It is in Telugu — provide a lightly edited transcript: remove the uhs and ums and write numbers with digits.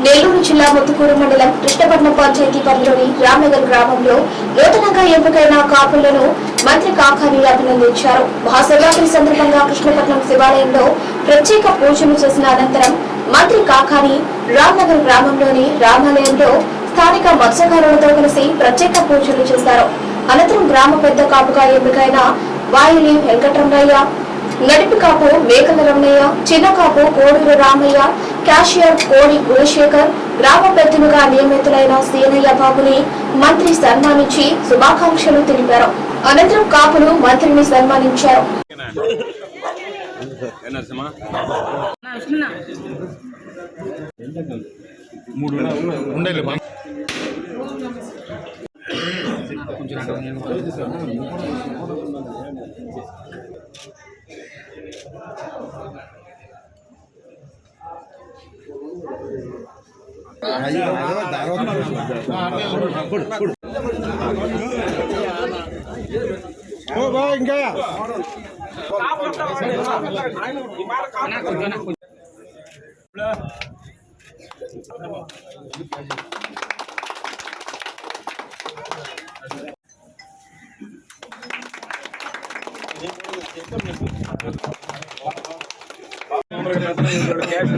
నెల్లూరు జిల్లా ముత్తుకూరు మండలం కృష్ణపట్నం పంచాయతీ పరిధిలోని రామ్నగర్ గ్రామంలో నూతనంగా ఎంపికైన కాపులను మంత్రి కాకాని అభినందించారు. మహాశివరాత్రి సందర్భంగా కృష్ణపట్నం శివాలయంలో ప్రత్యేక పూజలు చేసిన అనంతరం మంత్రి కాకాని రామ్నగర్ గ్రామంలోని రామాలయంలో స్థానిక మత్స్యకారులతో కలిసి ప్రత్యేక పూజలు చేశారు. అనంతరం గ్రామ పెద్ద కాపుగా ఎంపికైన వాయిలి వెంకటరమణయ్య, నడిపి కాపు మేకల రమణయ్య, చిన్న కాపు కోడూరు రామయ్య, క్యాషియర్ కోడి గుణశేఖర్, గ్రామ పెద్దలుగా నియమితులైన సీనయ్య బాబుని మంత్రి సన్మానించి శుభాకాంక్షలు తెలిపారు. అనంతరం కాపులు మంత్రిని సన్మానించారు. ఇంకా క్యాష్